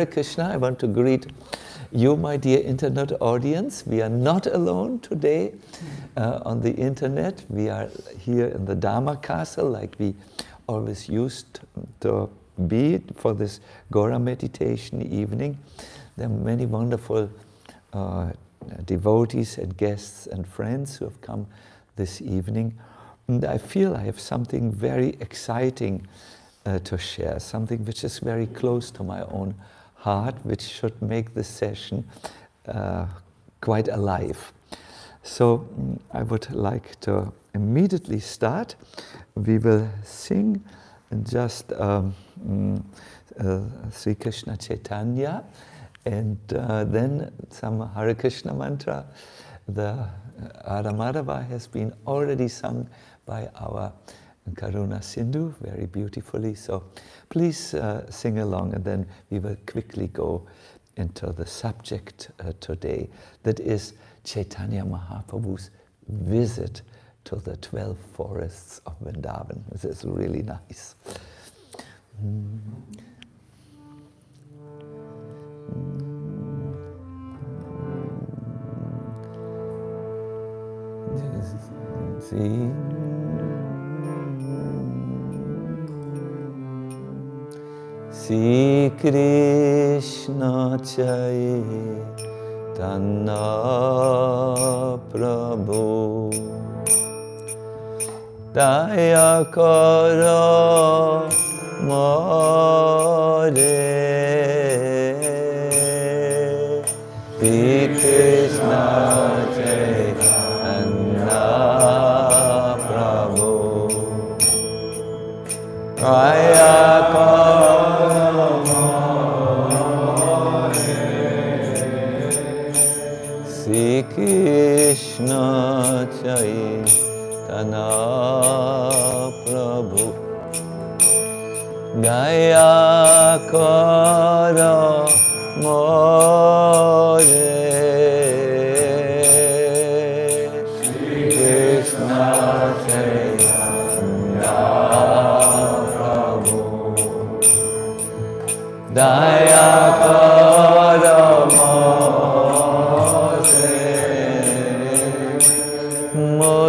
Hare Krishna, I want to greet you, my dear internet audience. We are not alone today on the internet. We are here in the Dharma Castle like we always used to be for this Gora meditation evening. There are many wonderful devotees and guests and friends who have come this evening. And I feel I have something very exciting to share, something which is very close to my own heart, which should make this session quite alive. So I would like to immediately start. We will sing just Sri Krishna Caitanya and then some Hare Krishna mantra. The Radha Madhava has been already sung by our Karuna Sindhu very beautifully, so please sing along, and then we will quickly go into the subject today, that is Chaitanya Mahaprabhu's visit to the 12 forests of Vrndavan. This is really nice. See. Sri Krishna Chaitanya Prabhu Daya Karo More Sri Krishna Chaitanya Prabhu Daya Karo Krishna Chaitanya Prabhu Daya Karo More Krishna Chaitanya Prabhu Daya Karo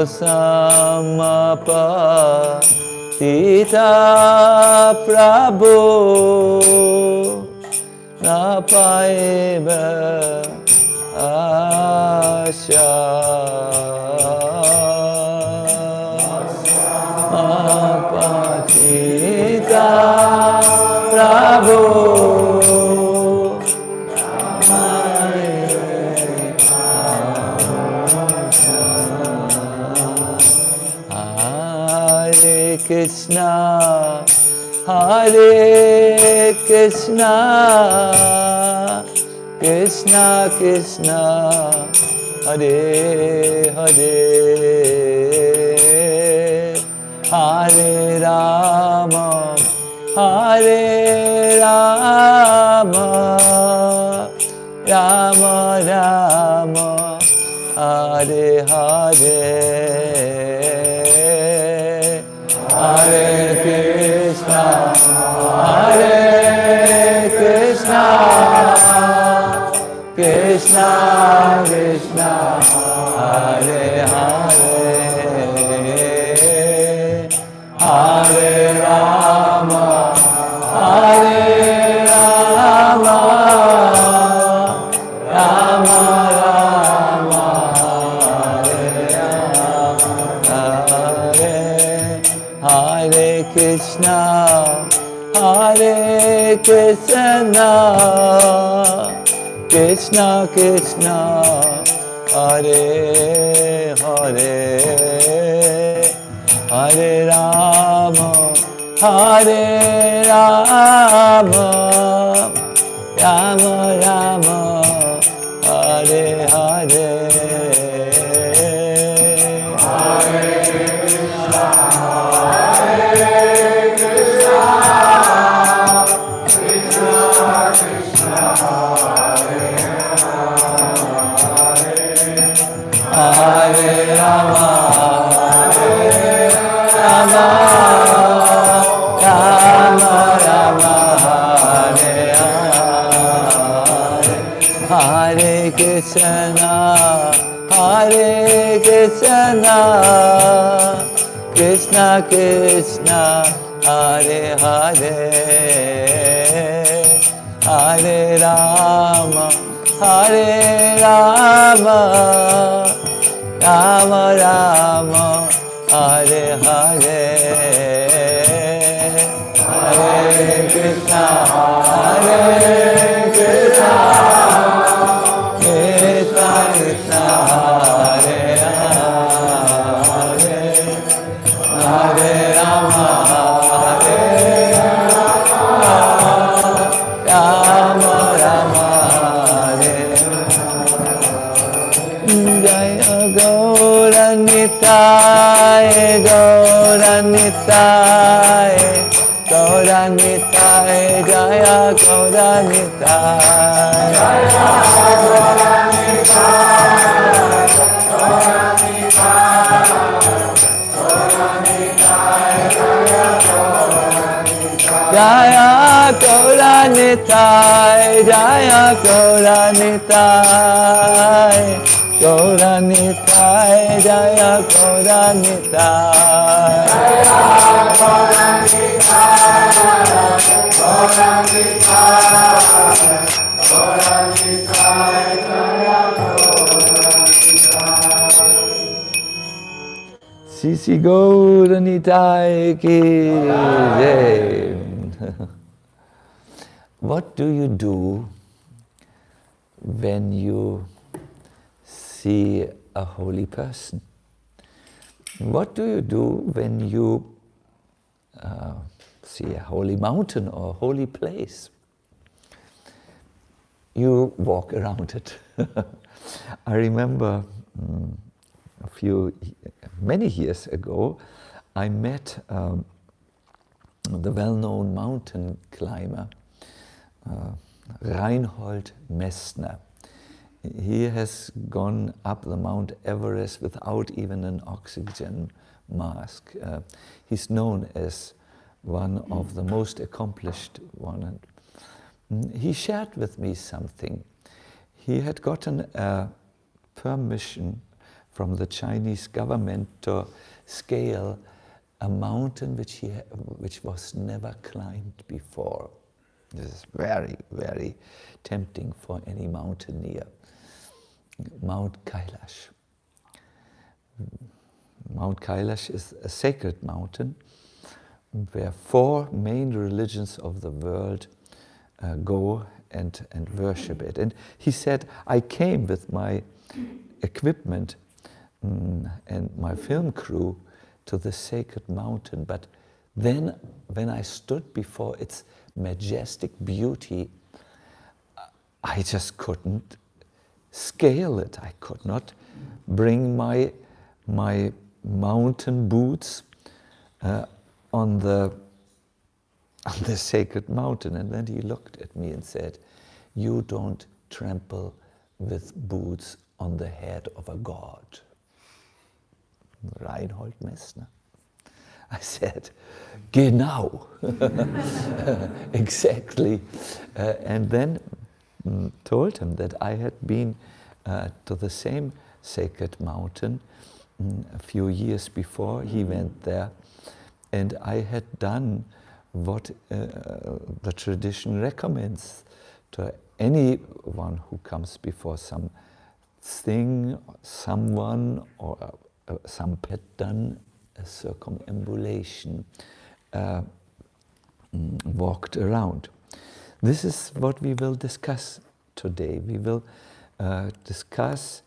Samapatita Prabhu Napaiba Asha Samapatita Prabhu Krishna, Hare Krishna, Krishna Krishna, Hare Hare, Hare Rama, Hare Rama, Rama Rama, Hare Hare. Hare Krishna, Hare Krishna, Krishna Krishna, Hare Hare, Hare Rama, Hare Rama, Rama Rama, Hare Krishna, Hare Krishna, Krishna Krishna, Hare Hare, Hare Rama, Hare Rama, Rama Rama, Hare Hare. Hare Rama, Rama, Rama Rama, Hare Hare. Hare Krishna, Hare Krishna, Krishna Krishna, Hare Hare, Hare Rama, Hare Rama, Rama Rama, Hare Hare, Hare Krishna, Hare Krishna, Krishna Krishna, Hare Hare, Hare Rama, Hare Rama, Rama Hare Jaya Gaura Nitai, Gaura Nitai, Gaura Nitai, Jaya Gaura Nitai, Jaya Gaura Nitai, Gaura Nitai, Jaya Gaura Nitai, Jaya Gaura Nitai, Gaura Nitai, Jaya Gaura Nitai, Jaya Gaura Nitai, Gaura Nitai, Gaura Nitai, Jaya Gaura Nitai. Sisi Gaura Nitai ki jai. What do you do when you see a holy person? What do you do when you see a holy mountain or a holy place? You walk around it. I remember many years ago, I met the well-known mountain climber, Reinhold Messner. He has gone up the Mount Everest without even an oxygen mask. He's known as one of the most accomplished one. He shared with me something. He had gotten a permission from the Chinese government to scale a mountain which was never climbed before. This is very, very tempting for any mountaineer. Mount Kailash. Mount Kailash is a sacred mountain where 4 main religions of the world go and worship it. And he said, I came with my equipment and my film crew to the sacred mountain, but then when I stood before its majestic beauty, I just couldn't scale it. I could not bring my mountain boots on the sacred mountain. And then he looked at me and said, you don't trample with boots on the head of a god. Reinhold Messner. I said, genau. Exactly. And then told him that I had been to the same sacred mountain a few years before he went there, and I had done what the tradition recommends to anyone who comes before something, someone, or some had done a circumambulation, walked around. This is what we will discuss today. We will discuss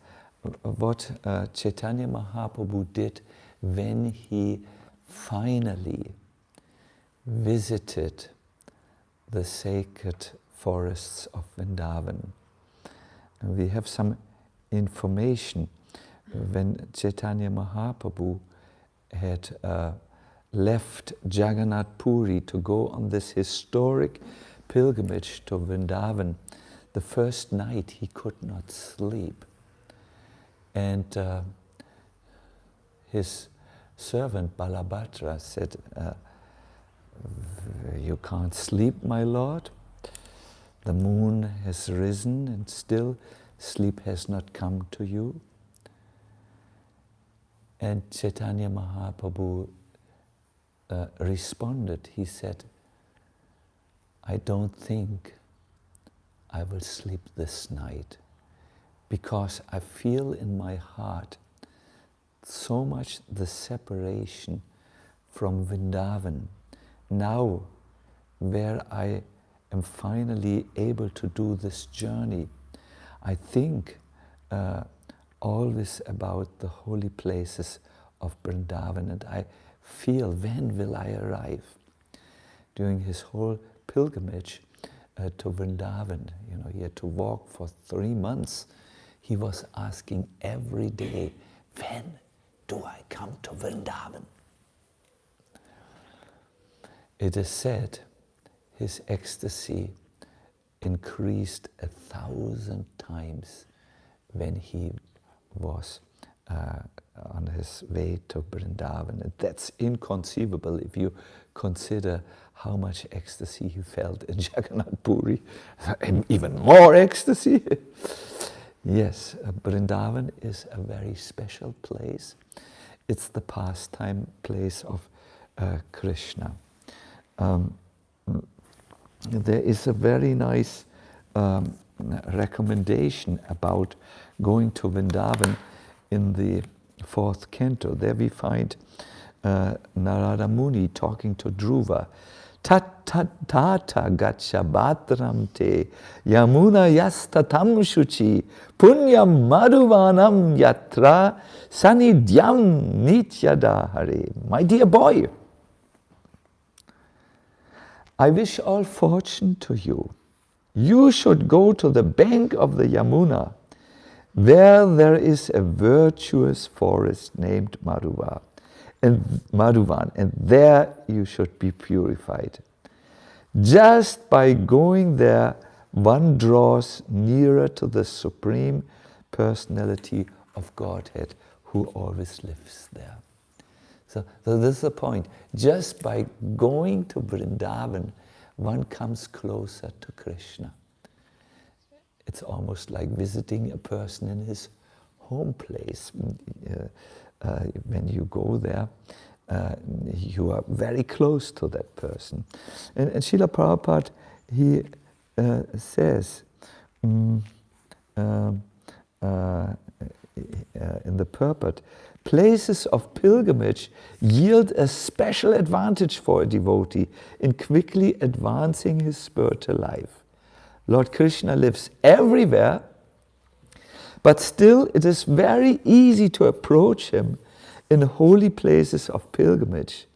what Caitanya Mahaprabhu did when he finally visited the sacred forests of Vrndavan. And we have some information. When Caitanya Mahaprabhu had left Jagannath Puri to go on this historic pilgrimage to Vrndavan, the first night he could not sleep. And his servant Balabhadra said, you can't sleep, my lord? the moon has risen and still sleep has not come to you? And Chaitanya Mahaprabhu responded. He said, I don't think I will sleep this night because I feel in my heart so much the separation from Vrndavan. Now, where I am finally able to do this journey, I think always about the holy places of Vrndavan, and I feel, when will I arrive? During his whole pilgrimage to Vrndavan, you know, he had to walk for 3 months. He was asking every day, when do I come to Vrndavan? It is said his ecstasy increased 1,000 times when he was on his way to Vrndavan. And that's inconceivable if you consider how much ecstasy he felt in Jagannath Puri. Even more ecstasy. Yes, Vrndavan is a very special place. It's the pastime place of Krishna. There is a very nice recommendation about going to Vrndavan in the 4th canto. There we find Narada Muni talking to Dhruva. Tat tat tata gacha bhatram te yamuna yastatam shuchi punyam madhuvanam yatra sanidhyam nityada hare. My dear boy, I wish all fortune to you. You should go to the bank of the Yamuna, where there is a virtuous forest named Madhuvan, and there you should be purified. Just by going there, one draws nearer to the Supreme Personality of Godhead, who always lives there. So this is the point. Just by going to Vrndavan, one comes closer to Krishna. It's almost like visiting a person in his home place. When you go there, you are very close to that person. And Srila Prabhupada, he says in the purport, places of pilgrimage yield a special advantage for a devotee in quickly advancing his spiritual life. Lord Krishna lives everywhere, but still it is very easy to approach him in holy places of pilgrimage,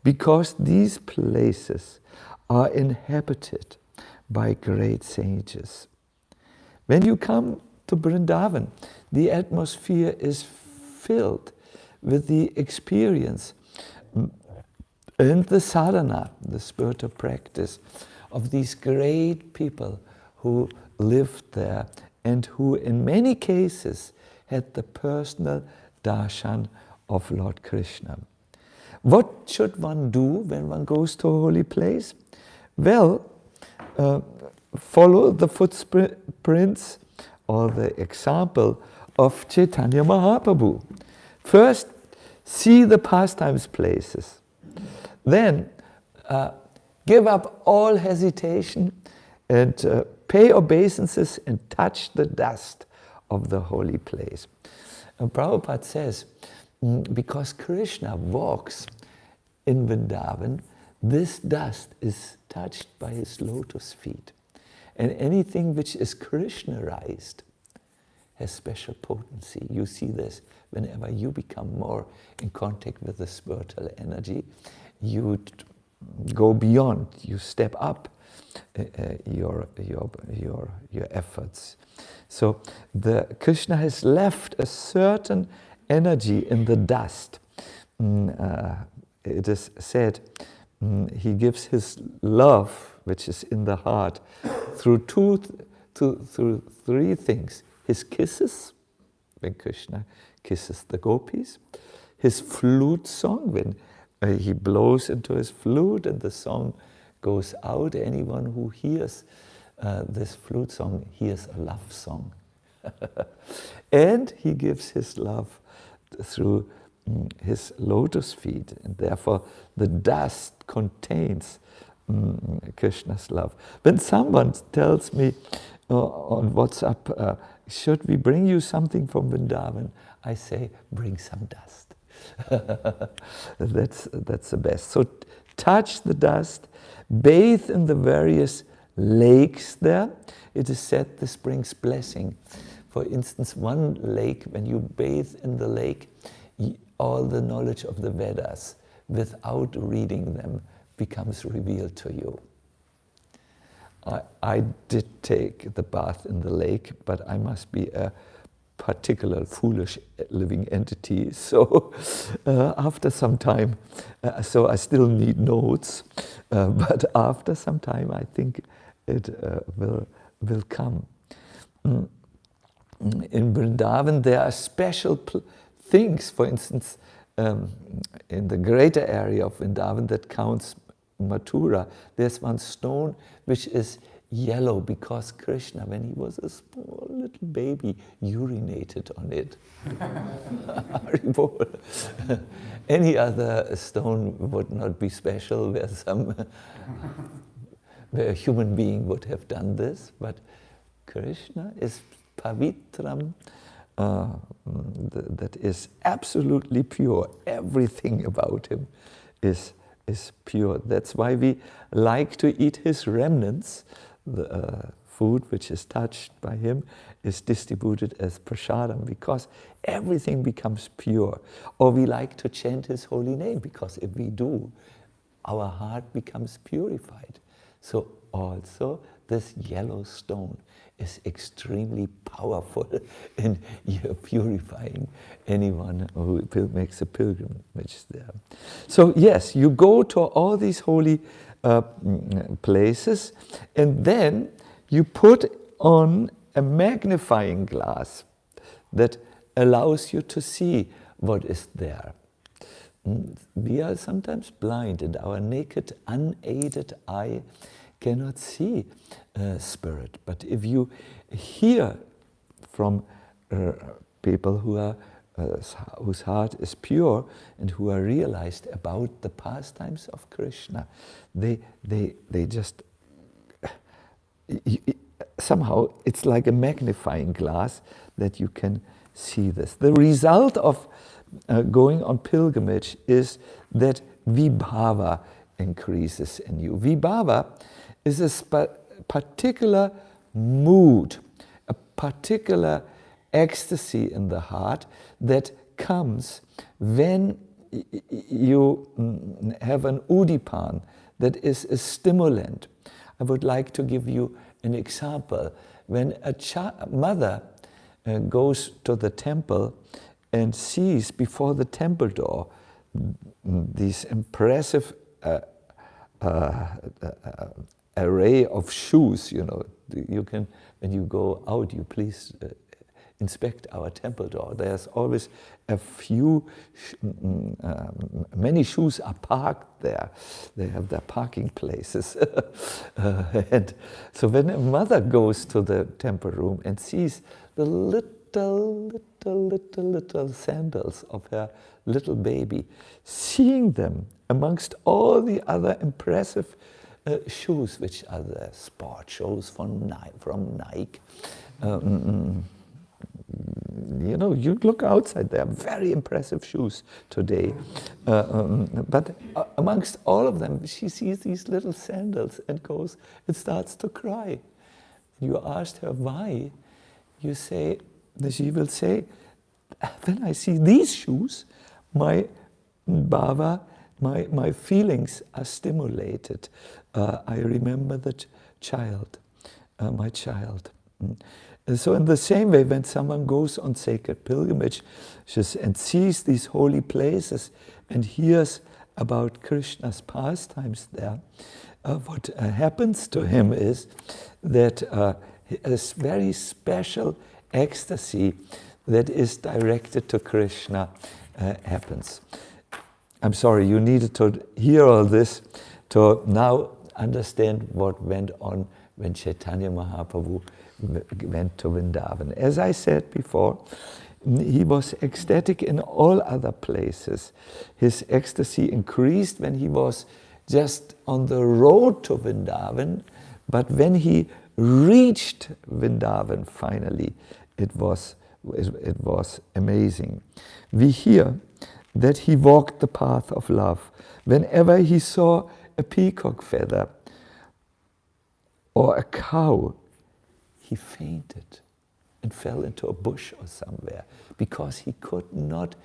because these places are inhabited by great sages. When you come to Vrndavan, the atmosphere is filled with the experience and the sadhana, the spiritual practice of these great people who lived there and who in many cases had the personal darshan of Lord Krishna. What should one do when one goes to a holy place? Well, follow the footprints or the example of Chaitanya Mahaprabhu. First, see the pastimes places. Then, give up all hesitation and pay obeisances and touch the dust of the holy place. And Prabhupada says, because Krishna walks in Vrndavan, this dust is touched by his lotus feet. And anything which is Krishnaized has special potency. You see this whenever you become more in contact with the spiritual energy. You go beyond, you step up your efforts. So the Krishna has left a certain energy in the dust. It is said he gives his love, which is in the heart, through three things. His kisses, when Krishna kisses the gopis, his flute song, when he blows into his flute and the song goes out. Anyone who hears this flute song, hears a love song. And he gives his love through his lotus feet, and therefore the dust contains Krishna's love. When someone tells me on WhatsApp, should we bring you something from Vrndavan? I say, bring some dust. That's the best. So touch the dust, bathe in the various lakes there. It is said this brings blessing. For instance, one lake, when you bathe in the lake, all the knowledge of the Vedas, without reading them, becomes revealed to you. I did take the bath in the lake, but I must be a particular foolish living entity. So after some time, so I still need notes, but after some time I think it will come. In Vrndavan there are special things, for instance, in the greater area of Vrndavan that counts Mathura, there's one stone which is yellow because Krishna, when he was a small little baby, urinated on it. Any other stone would not be special where a human being would have done this, but Krishna is pavitram, that is absolutely pure. Everything about him is pure. That's why we like to eat his remnants. The food which is touched by him is distributed as prasadam because everything becomes pure. Or we like to chant his holy name because if we do, our heart becomes purified. So also this yellow stone is extremely powerful in purifying anyone who makes a pilgrimage there. So yes, you go to all these holy places, and then you put on a magnifying glass that allows you to see what is there. We are sometimes blind, and our naked, unaided eye cannot see spirit. But if you hear from people who are whose heart is pure and who are realized about the pastimes of Krishna, they just somehow it's like a magnifying glass that you can see this. The result of going on pilgrimage is that vibhava increases in you. Vibhava is a particular mood, a particular ecstasy in the heart that comes when you have an udipan, that is a stimulant. I would like to give you an example. When a mother goes to the temple and sees before the temple door these impressive array of shoes, you know, you can, when you go out, you please inspect our temple door. There's always a few, many shoes are parked there. They have their parking places. And so when a mother goes to the temple room and sees the little sandals of her little baby, seeing them amongst all the other impressive shoes, which are the sport shoes from Nike. You know, you look outside, there are very impressive shoes today. But amongst all of them, she sees these little sandals and starts to cry. You asked her why. She will say, when I see these shoes, my bhava, my feelings are stimulated. I remember that child, my child. And so in the same way, when someone goes on sacred pilgrimage and sees these holy places and hears about Krishna's pastimes there, what happens to him is that a very special ecstasy that is directed to Krishna happens. I'm sorry, you needed to hear all this to now understand what went on when Chaitanya Mahaprabhu went to Vrndavan. As I said before, he was ecstatic in all other places. His ecstasy increased when he was just on the road to Vrndavan, but when he reached Vrndavan finally, it was amazing. We hear that he walked the path of love. Whenever he saw a peacock feather or a cow, he fainted and fell into a bush or somewhere because he could not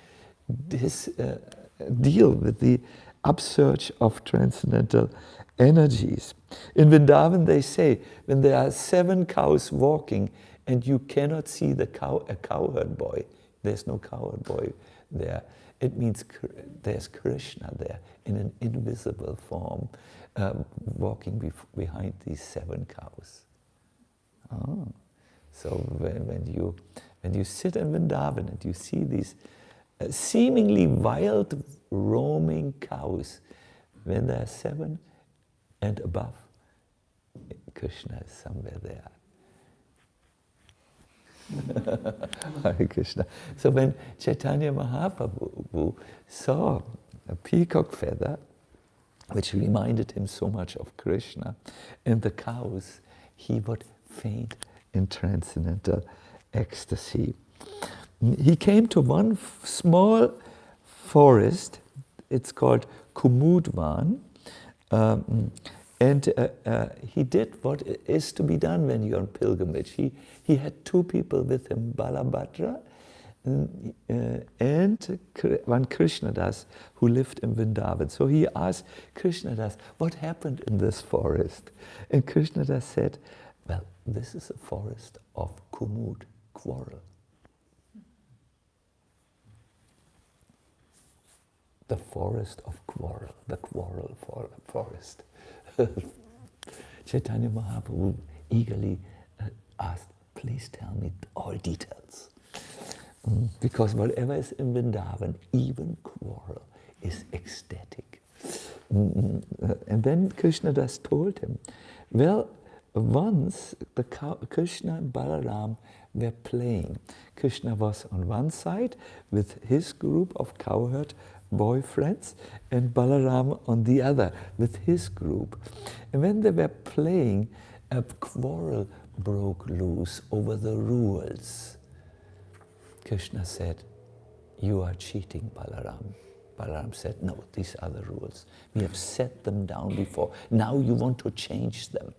deal with the upsurge of transcendental energies. In Vrindavan they say, when there are 7 cows walking and you cannot see a cowherd boy, there's no cowherd boy there. It means there's Krishna there in an invisible form, walking behind these 7 cows. Oh. So when you sit in Vrindavan and you see these seemingly wild roaming cows, when there are 7 and above, Krishna is somewhere there. Hare Krishna. So when Chaitanya Mahaprabhu saw a peacock feather, which reminded him so much of Krishna, and the cows, he would faint in transcendental ecstasy. He came to one small forest, it's called Kumudvan, and he did what is to be done when you're on pilgrimage. He had 2 people with him, Balabhadra and one Krishnadas who lived in Vrindavan. So he asked Krishnadas, what happened in this forest? And Krishnadas said, well, this is a forest of Kumud, quarrel. The forest of quarrel, the quarrel forest. Chaitanya Mahaprabhu eagerly asked, please tell me all details. Because whatever is in Vrindavan, even quarrel, is ecstatic. And then Krishnadas told him, well, once Krishna and Balaram were playing. Krishna was on one side with his group of cowherd boyfriends and Balaram on the other with his group. And when they were playing, a quarrel broke loose over the rules. Krishna said, you are cheating, Balaram. Balaram said, no, these are the rules. We have set them down before. Now you want to change them.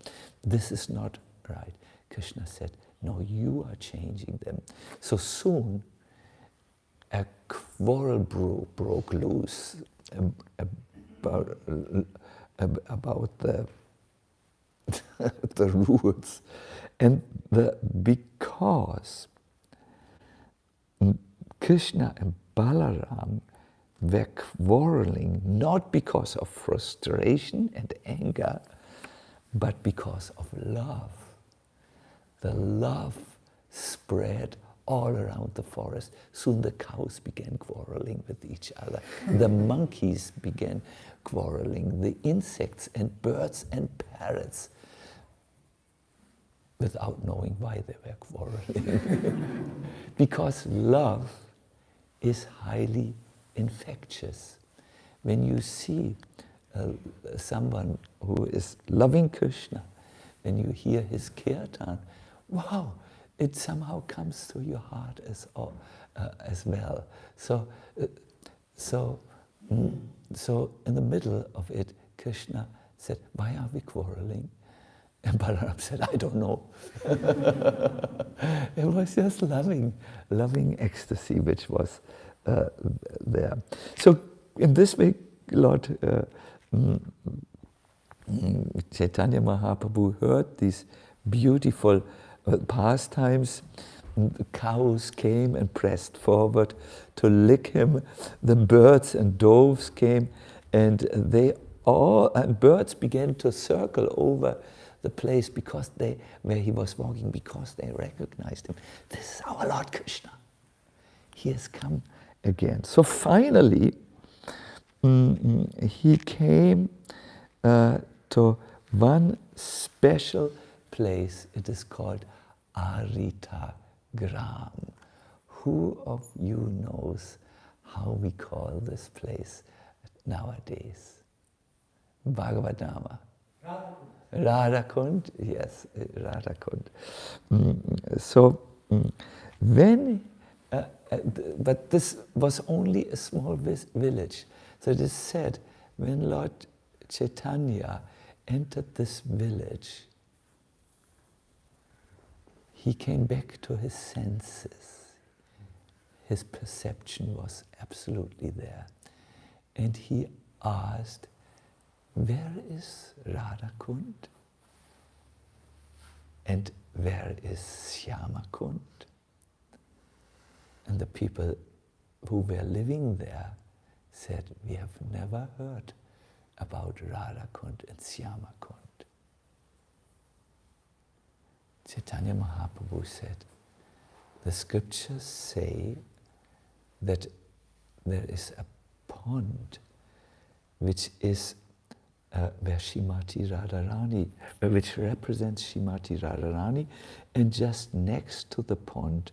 This is not right. Krishna said, no, you are changing them. So soon, a quarrel broke loose about the, the rules. And because Krishna and Balaram were quarreling not because of frustration and anger, but because of love. The love spread all around the forest. Soon the cows began quarreling with each other. The monkeys began quarreling. The insects and birds and parrots, without knowing why they were quarreling. Because love is highly infectious. When you see someone who is loving Krishna, when you hear his Kirtan, wow, it somehow comes to your heart as well. So in the middle of it, Krishna said, why are we quarreling? And Balaram said, I don't know. It was just loving ecstasy which was there. So in this way, Lord Chaitanya Mahaprabhu heard these beautiful pastimes. The cows came and pressed forward to lick him. The birds and doves came, and birds began to circle over the place because where he was walking, because they recognized him. This is our Lord Krishna. He has come again. So finally, he came to one special place, it is called Arita Gram. Who of you knows how we call this place nowadays? Bhagavad-nama. Radha Kund, yes, Radha Kund. But this was only a small village. So it is said, when Lord Caitanya entered this village, he came back to his senses. His perception was absolutely there. And he asked, where is Radha Kund? And where is Syama Kund? And the people who were living there said, we have never heard about Radha Kund and Syama Kund. Caitanya Mahaprabhu said, the scriptures say that there is a pond which is where Shrimati Radharani, which represents Shrimati Radharani, and just next to the pond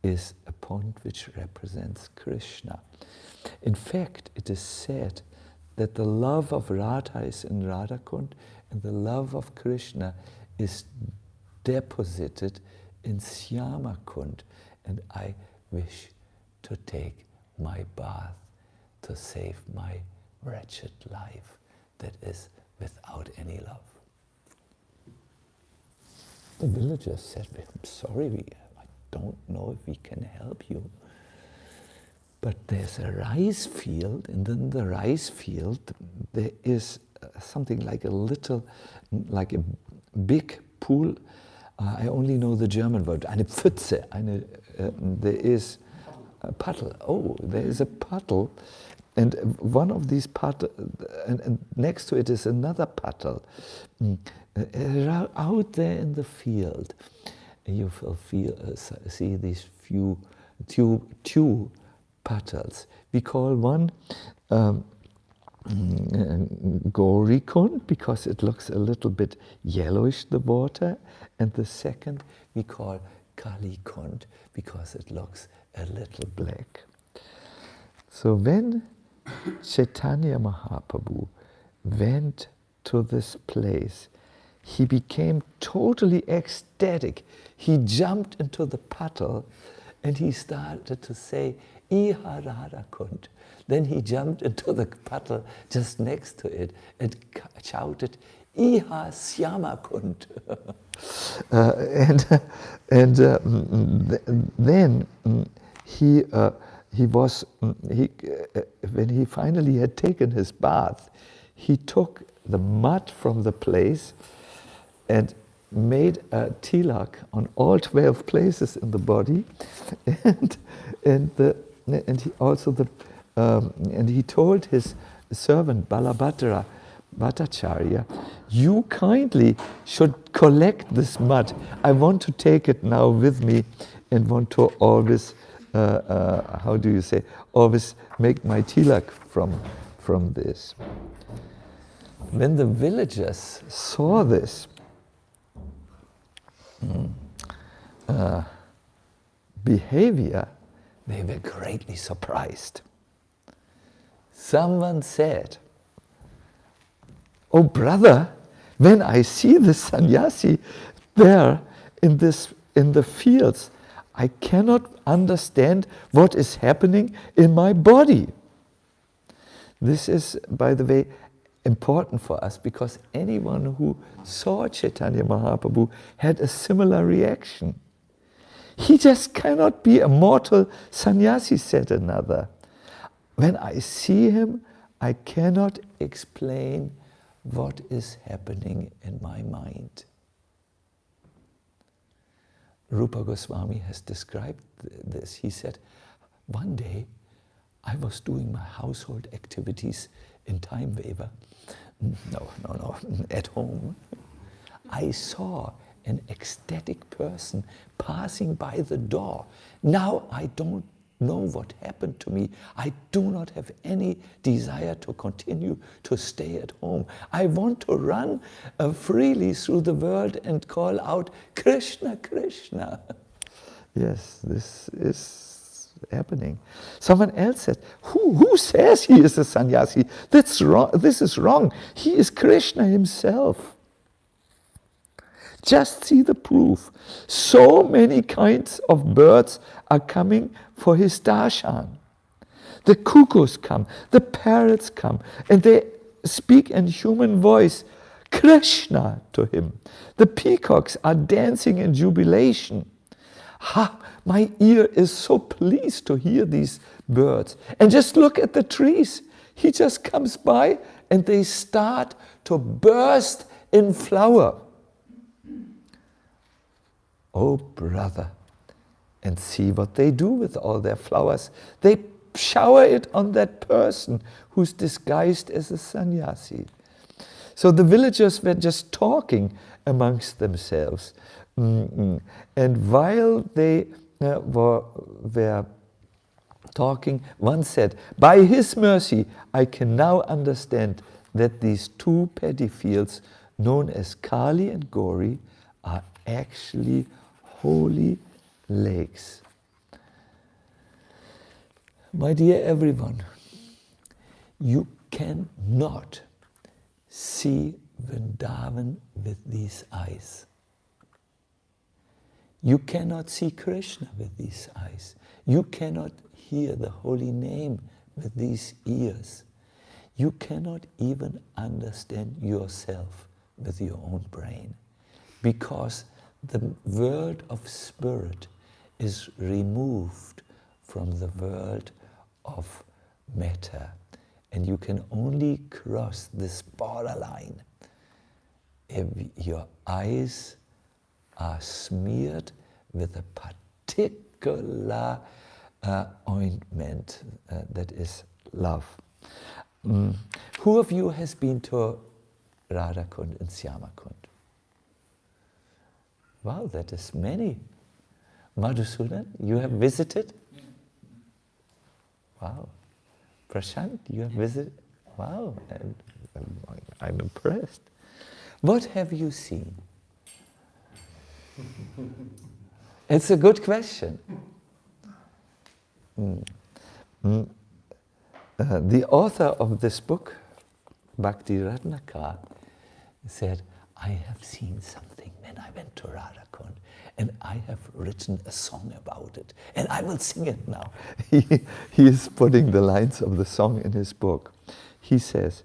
is a pond which represents Krishna. In fact, it is said that the love of Radha is in Radha Kund and the love of Krishna is deposited in Syama Kund, and I wish to take my bath to save my wretched life that is without any love. The villagers said, I'm sorry, I don't know if we can help you. But there's a rice field, and in the rice field there is something like like a big pool. I only know the German word, eine Pfütze, there is a puddle. Oh, there is a puddle, and one of these puddles, and next to it is another puddle. Out there in the field, you will see these few two puddles. We call one Gauri Kund because it looks a little bit yellowish, the water, and the second we call Kali Kund because it looks a little black. So when Caitanya Mahaprabhu went to this place, he became totally ecstatic. He jumped into the puddle and he started to say, Iha Radha Kund. Then he jumped into the puddle just next to it and shouted, Iha Syama Kund. Then when he finally had taken his bath, he took the mud from the place and made a tilak on all 12 places in the body, and he told his servant Balabhadra Bhattacharya, you kindly should collect this mud. I want to take it now with me and want to always, always make my tilak from this. When the villagers saw this behavior, they were greatly surprised. Someone said, oh brother, when I see the sannyasi there in the fields, I cannot understand what is happening in my body. This is, by the way, important for us because anyone who saw Caitanya Mahaprabhu had a similar reaction. He just cannot be a mortal sannyasi, said another. When I see him, I cannot explain what is happening in my mind. Rupa Goswami has described this. He said, one day I was doing my household activities in Time Weaver. No, at home. I saw an ecstatic person passing by the door. Now I don't know what happened to me. I do not have any desire to continue to stay at home. I want to run freely through the world and call out, Krishna, Krishna. Yes, this is happening. Someone else said, who says he is a sannyasi? That's wrong. This is wrong. He is Krishna himself. Just see the proof. So many kinds of birds are coming for his darshan. The cuckoos come, the parrots come, and they speak in human voice, Krishna, to him. The peacocks are dancing in jubilation. Ha! My ear is so pleased to hear these birds. And just look at the trees. He just comes by and they start to burst in flower. Oh, brother, and see what they do with all their flowers. They shower it on that person who's disguised as a sannyasi. So the villagers were just talking amongst themselves. And while they were talking, one said, by his mercy, I can now understand that these two paddy fields, known as Kali and Gauri, are actually holy lakes. My dear everyone, you cannot see Vrndavan with these eyes. You cannot see Krishna with these eyes. You cannot hear the holy name with these ears. You cannot even understand yourself with your own brain, because the world of spirit is removed from the world of matter, and you can only cross this borderline if your eyes are smeared with a particular ointment that is love. Who of you has been to Radha Kund and Syama Kund? Wow, that is many. Madhusudan, you have visited? Wow. Prashant, you have visited? Wow, I'm impressed. What have you seen? It's a good question. The author of this book, Bhakti Ratnakar, said, I have seen something when I went to Radha Kund, and I have written a song about it, and I will sing it now. He is putting the lines of the song in his book. He says,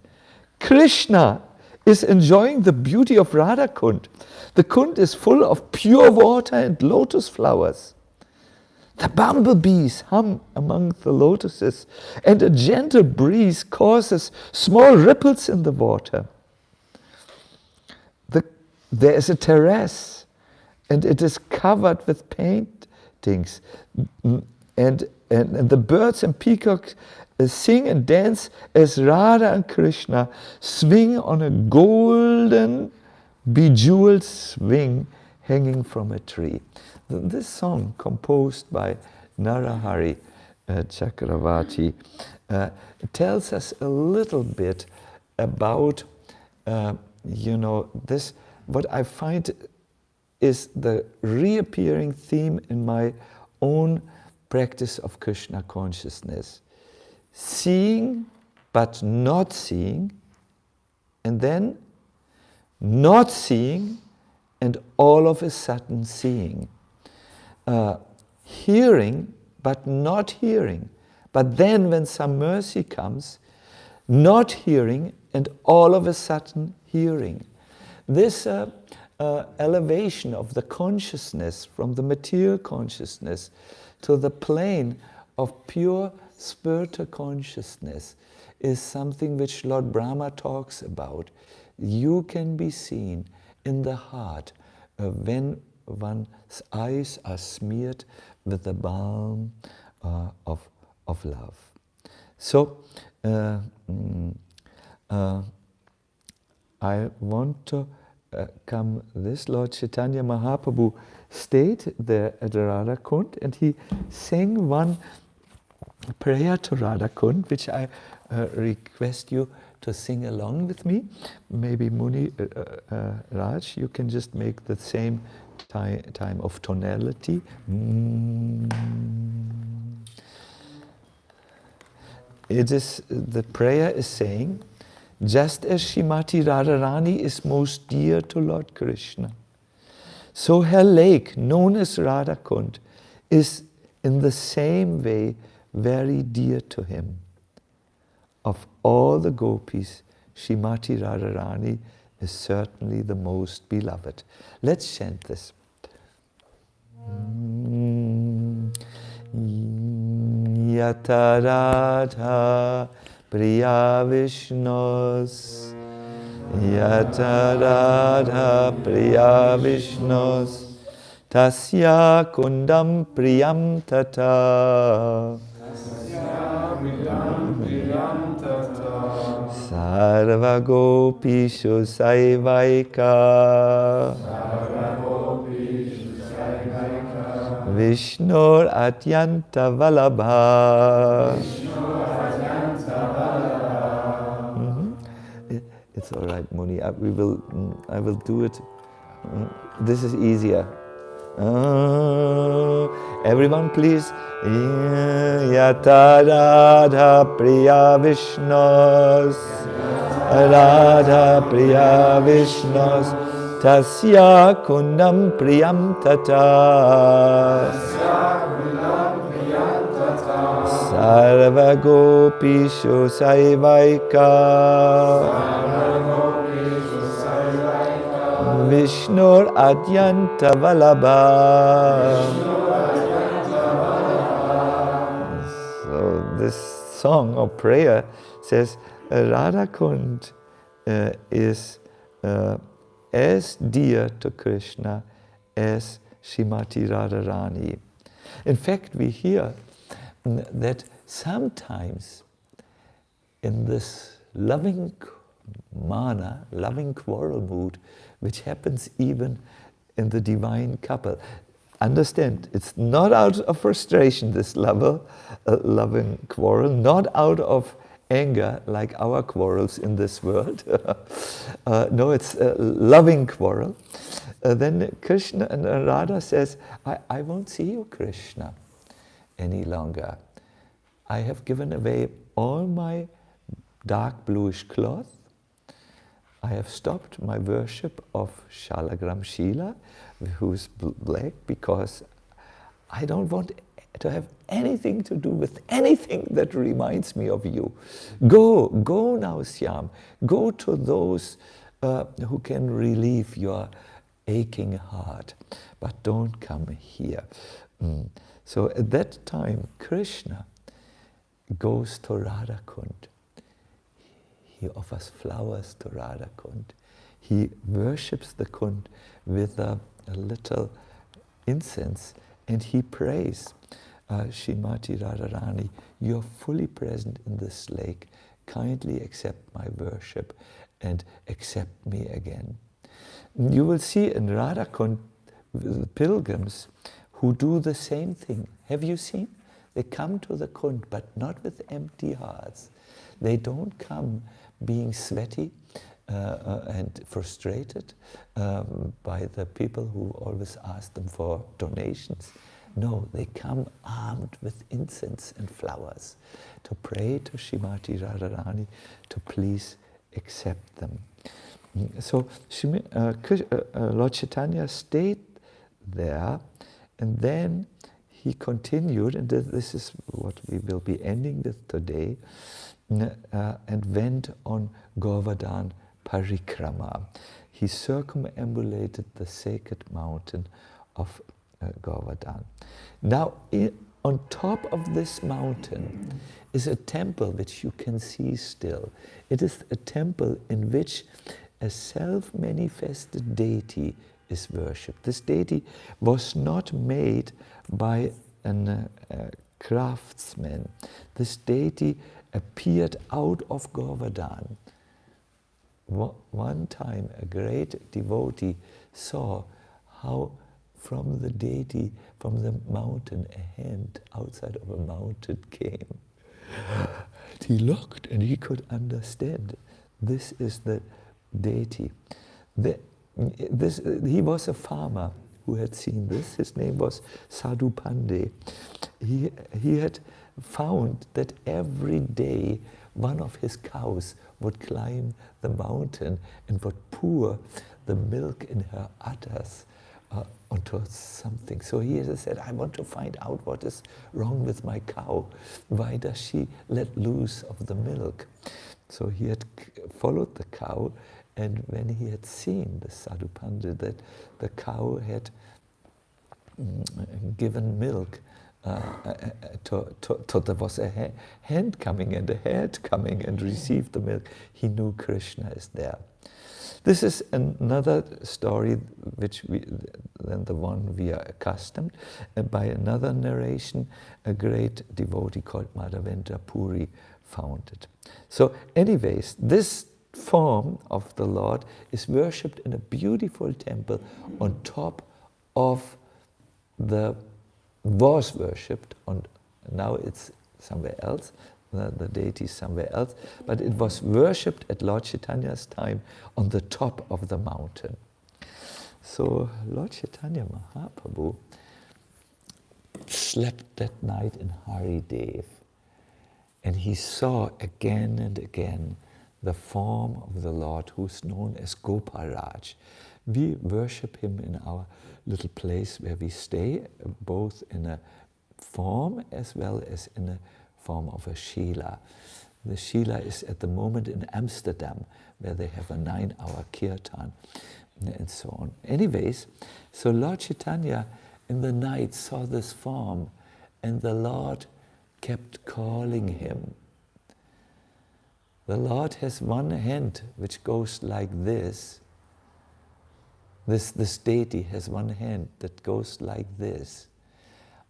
Krishna is enjoying the beauty of Radha Kund. The Kund is full of pure water and lotus flowers. The bumblebees hum among the lotuses, and a gentle breeze causes small ripples in the water. There is a terrace, and it is covered with paintings, and the birds and peacocks sing and dance as Radha and Krishna swing on a golden bejeweled swing hanging from a tree. This song, composed by Narahari Chakravarti, tells us a little bit about, this. What I find is the reappearing theme in my own practice of Krishna consciousness. Seeing but not seeing, and then not seeing, and all of a sudden seeing. Hearing but not hearing, but then when some mercy comes, not hearing, and all of a sudden hearing. This elevation of the consciousness from the material consciousness to the plane of pure spiritual consciousness is something which Lord Brahma talks about. You can be seen in the heart when one's eyes are smeared with the balm of love. So, I want to come this. Lord Chaitanya Mahaprabhu stayed there at Radha Kund, and he sang one prayer to Radha Kund, which I request you to sing along with me. Maybe Muni Raj, you can just make the same time of tonality. It is, the prayer is saying, just as Srimati Radharani is most dear to Lord Krishna, so her lake, known as Radha Kund, is in the same way very dear to him. Of all the gopis, Srimati Radharani is certainly the most beloved. Let's chant this. Yata Radha Priya Vishnos, Yata Radha Priya Vishnos, Tasya Kundam Priyam Tata, Sarva Gopishu Saivaika, Vishnur Atyanta Vallabha. It's all right, Muni. I will do it. This is easier. Everyone, please. Yata Radha Priya Vishnos, Radha Priya Vishnos, Tasya Kundam Priyam Tata, Sarva Gopishu Saivaika, Vishnur Adyanta Vallabha. So this song or prayer says Radha Kund is as dear to Krishna as Srimati Radharani. In fact, we hear that sometimes in this loving mana, loving quarrel mood, which happens even in the divine couple. Understand, it's not out of frustration, this loving quarrel, not out of anger like our quarrels in this world. No, it's a loving quarrel. Then Krishna and Radha says, I won't see you, Krishna, any longer. I have given away all my dark bluish cloth. I have stopped my worship of Shalagram Shila, who's black, because I don't want to have anything to do with anything that reminds me of you. Go now, Syam. Go to those who can relieve your aching heart, but don't come here. So at that time, Krishna goes to Radha Kund. He offers flowers to Radha Kund. He worships the Kund with a little incense, and he prays, Srimati Radharani, you're fully present in this lake. Kindly accept my worship and accept me again. You will see in Radha Kund pilgrims who do the same thing. Have you seen? They come to the Kund, but not with empty hearts. They don't come being sweaty and frustrated by the people who always ask them for donations. No, they come armed with incense and flowers to pray to Srimati Radharani to please accept them. So Lord Caitanya stayed there, and then he continued, and this is what we will be ending with today, and went on Govardhan Parikrama. He circumambulated the sacred mountain of Govardhan. Now, on top of this mountain is a temple which you can see still. It is a temple in which a self-manifested deity is worshipped. This deity was not made by a craftsman. This deity appeared out of Govardhan. One time a great devotee saw how from the deity, from the mountain, a hand outside of a mountain came. He looked and he could understand. This is the deity. He was a farmer who had seen this. His name was Sadhu Pandey. He had found that every day one of his cows would climb the mountain and would pour the milk in her udders onto something. So he has said, I want to find out what is wrong with my cow. Why does she let loose of the milk? So he had followed the cow, and when he had seen the Sadhu Pandit that the cow had given milk, there was a hand coming and a head coming and received the milk, he knew Krishna is there. This is another story than the one we are accustomed, and by another narration, a great devotee called Madhavendra Puri found it. So anyways, this form of the Lord is worshipped in a beautiful temple on top of was worshipped on, now it's somewhere else, the deity is somewhere else, but it was worshipped at Lord Chaitanya's time on the top of the mountain. So Lord Chaitanya Mahaprabhu slept that night in Haridev, and he saw again and again the form of the Lord who's known as Gopalraj. We worship him in our little place where we stay, both in a form as well as in a form of a Shila. The Shila is at the moment in Amsterdam, where they have a 9-hour Kirtan and so on. Anyways, so Lord Chaitanya in the night saw this form, and the Lord kept calling him. The Lord has one hand which goes like this. This deity has one hand that goes like this.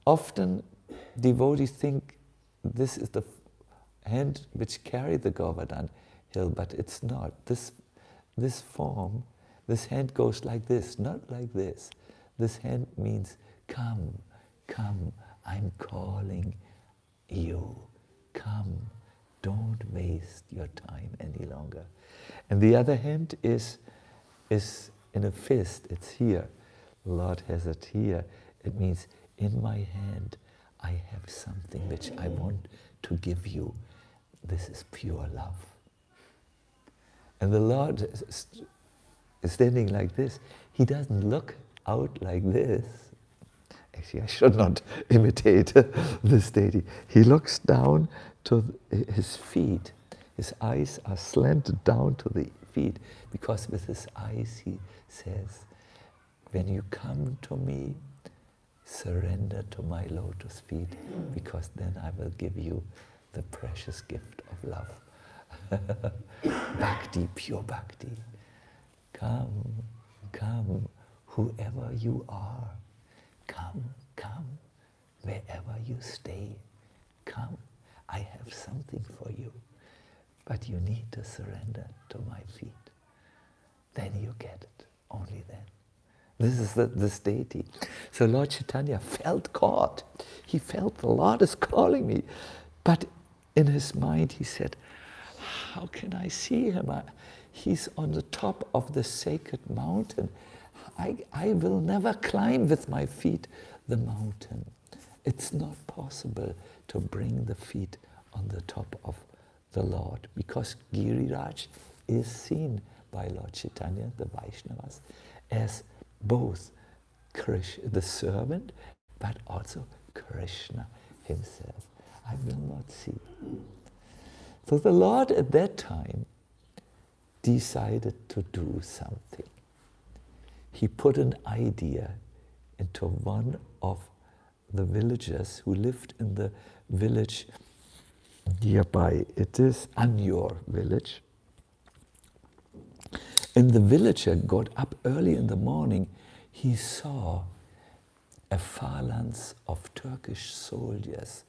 Often devotees think this is the hand which carried the Govardhan hill, but it's not. This form, this hand goes like this, not like this. This hand means, come, come, I'm calling you. Come, don't waste your time any longer. And the other hand is in a fist, it's here. The Lord has it here. It means, in my hand, I have something which I want to give you. This is pure love. And the Lord is standing like this. He doesn't look out like this. Actually, I should not imitate this deity. He looks down to his feet. His eyes are slanted down to the feet, because with his eyes he says, when you come to me, surrender to my lotus feet, because then I will give you the precious gift of love. Bhakti, pure bhakti. Come, come, whoever you are. Come, come, wherever you stay. Come, I have something for you. But you need to surrender to my feet. Then you get it, only then. This is this deity. So Lord Chaitanya felt caught. He felt the Lord is calling me. But in his mind he said, how can I see him? He's on the top of the sacred mountain. I will never climb with my feet the mountain. It's not possible to bring the feet on the top of the Lord, because Giriraj is seen by Lord Chaitanya, the Vaishnavas, as both Krishna, the servant, but also Krishna himself. I will not see. So the Lord at that time decided to do something. He put an idea into one of the villagers who lived in the village nearby. It is Anyor village. And the villager got up early in the morning. He saw a phalanx of Turkish soldiers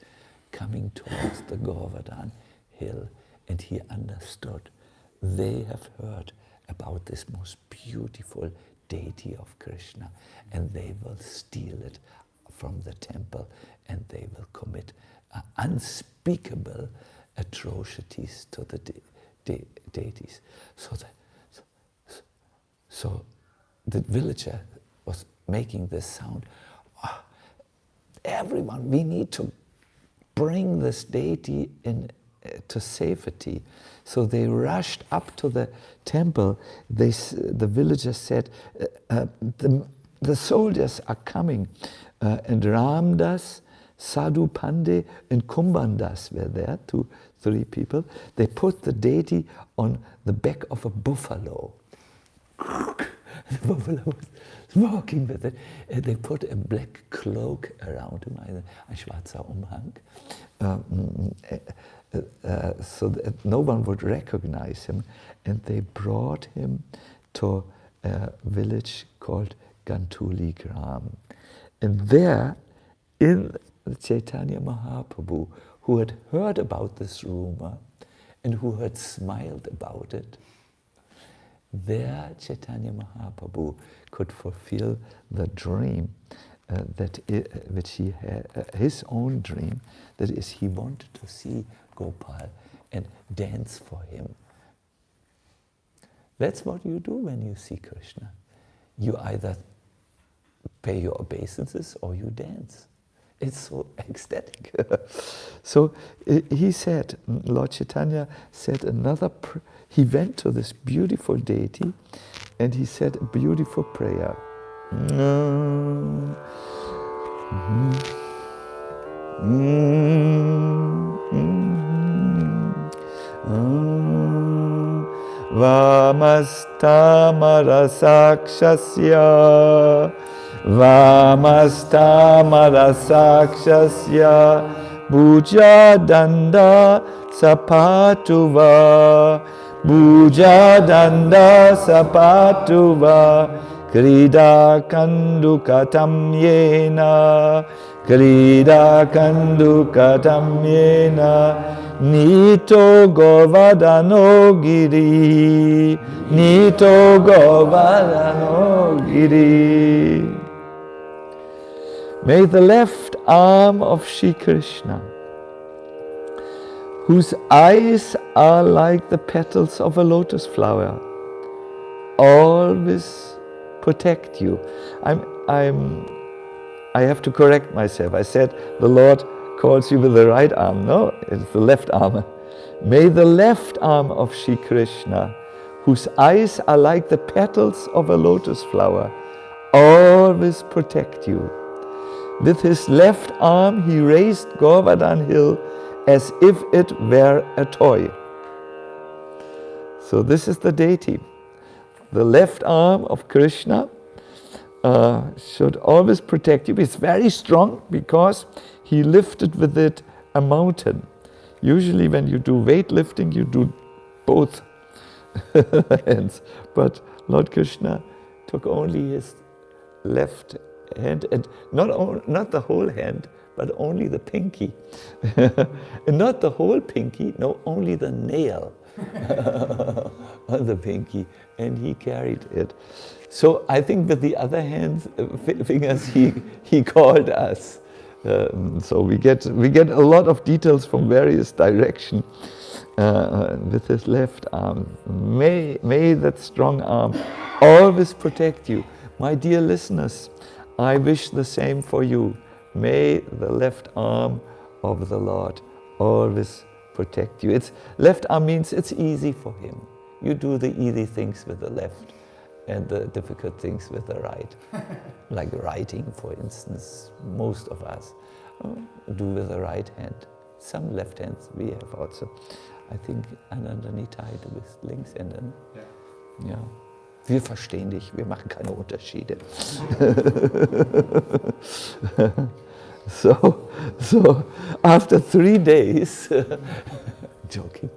coming towards the Govardhan hill, and he understood they have heard about this most beautiful deity of Krishna, and they will steal it from the temple, and they will commit unspeakable atrocities to the deities. So the villager was making this sound. Oh, everyone, we need to bring this deity in to safety. So they rushed up to the temple. The villagers said, the soldiers are coming. And Ramdas, Sadhu Pandey, and Kumbandas were there, 3 people. They put the deity on the back of a buffalo. The buffalo was walking with it. And they put a black cloak around him, ein schwarzer Umhang, so that no one would recognize him. And they brought him to a village called Gantuli Gram. And there, in Chaitanya Mahaprabhu, who had heard about this rumor and who had smiled about it, there Chaitanya Mahaprabhu could fulfill the dream which he had, his own dream, that is, he wanted to see Gopal and dance for him. That's what you do when you see Krishna. You either pay your obeisances or you dance. It's so ecstatic. So he said, Lord Chaitanya said he went to this beautiful deity and he said a beautiful prayer. Vamastamara Sakshasya Bhuja Danda Sapatuva Bhuja Danda Sapatuva Krida Kandukatam Yena Krida Kandukatam Yena Nito Govardhano Giri Nito Govardhano Giri. May the left arm of Shri Krishna, whose eyes are like the petals of a lotus flower, always protect you. I have to correct myself. I said the Lord calls you with the right arm. No, it's the left arm. May the left arm of Shri Krishna, whose eyes are like the petals of a lotus flower, always protect you. With his left arm he raised Govardhan hill as if it were a toy. So this is the deity. The left arm of Krishna should always protect you. It's very strong because he lifted with it a mountain. Usually when you do weightlifting, you do both hands. But Lord Krishna took only his left hand, and not the whole hand, but only the pinky. And not the whole pinky, no, only the nail on the pinky. And he carried it. So I think with the other fingers he called us. So we get a lot of details from various directions with his left arm. May that strong arm always protect you. My dear listeners, I wish the same for you. May the left arm of the Lord always protect you. Left arm means it's easy for him. You do the easy things with the left and the difficult things with the right. Like writing, for instance, most of us do with the right hand. Some left hands we have also. I think Anandanitai with Linkshänder. Ja. Wir verstehen dich, wir machen keine Unterschiede. So after 3 days, joking,